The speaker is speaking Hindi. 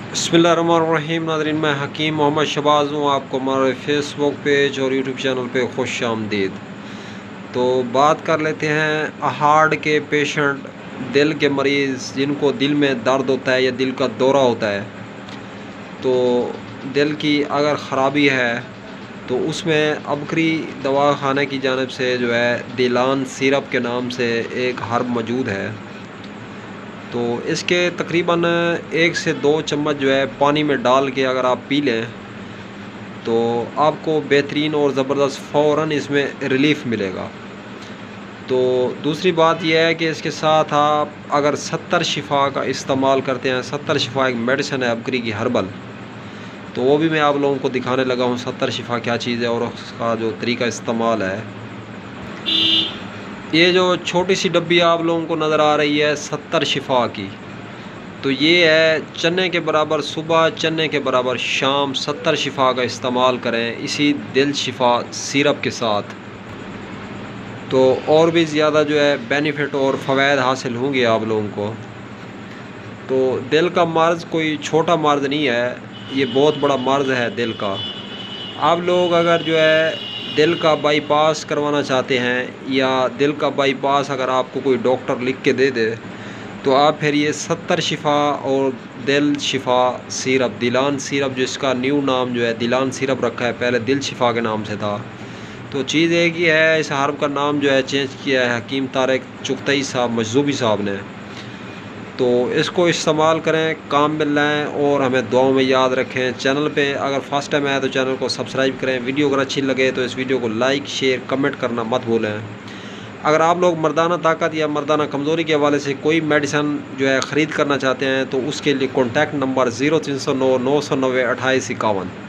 बिस्मिल्लाहिर्रहमानिर्रहीम। नाज़रीन, मैं हकीम मोहम्मद शहबाज हूँ। आपको हमारे फेसबुक पेज और यूट्यूब चैनल पे खुश आमदीद। तो बात कर लेते हैं हार्ट के पेशेंट, दिल के मरीज़ जिनको दिल में दर्द होता है या दिल का दौरा होता है। तो दिल की अगर ख़राबी है तो उसमें अबकरी दवाखाने की जानिब से जो है दिलान सिरप के नाम से एक हर्ब मौजूद है। तो इसके तकरीबन 1 से 2 चम्मच जो है पानी में डाल के अगर आप पी लें तो आपको बेहतरीन और ज़बरदस्त फ़ौरन इसमें रिलीफ़ मिलेगा। तो दूसरी बात यह है कि इसके साथ आप अगर 70 शिफ़ा का इस्तेमाल करते हैं, 70 शिफ़ा एक मेडिसिन है अबकरी की हर्बल, तो वो भी मैं आप लोगों को दिखाने लगा हूँ 70 शिफ़ा क्या चीज़ है और उसका जो तरीका इस्तेमाल है। ये जो छोटी सी डब्बी आप लोगों को नज़र आ रही है 70 शिफ़ा की, तो ये है चने के बराबर सुबह, चने के बराबर शाम 70 शिफ़ा का इस्तेमाल करें इसी दिल शिफ़ा सिरप के साथ। तो और भी ज़्यादा जो है बेनिफिट और फ़वाइद हासिल होंगे आप लोगों को। तो दिल का मर्ज़ कोई छोटा मर्ज़ नहीं है, ये बहुत बड़ा मर्ज़ है दिल का। आप लोग अगर जो है दिल का बाईपास करवाना चाहते हैं या दिल का बाईपास अगर आपको कोई डॉक्टर लिख के दे दे तो आप फिर ये 70 शिफ़ा और दिल शिफ़ा सिरप, दिलान सिरप, जो इसका न्यू नाम जो है दिलान सिरप रखा है, पहले दिल शिफ़ा के नाम से था। तो चीज़ एक ही है, इस हर्ब का नाम जो है चेंज किया है हकीम तारिक चुगतई साहब मजज़ूबी साहब ने। तो इसको इस्तेमाल करें, काम में लाएँ और हमें दुआओं में याद रखें। चैनल पे अगर फर्स्ट टाइम आए तो चैनल को सब्सक्राइब करें। वीडियो अगर अच्छी लगे तो इस वीडियो को लाइक, शेयर, कमेंट करना मत भूलें। अगर आप लोग मर्दाना ताकत या मर्दाना कमज़ोरी के हवाले से कोई मेडिसिन जो है ख़रीद करना चाहते हैं तो उसके लिए कॉन्टैक्ट नंबर 0309 990 2851।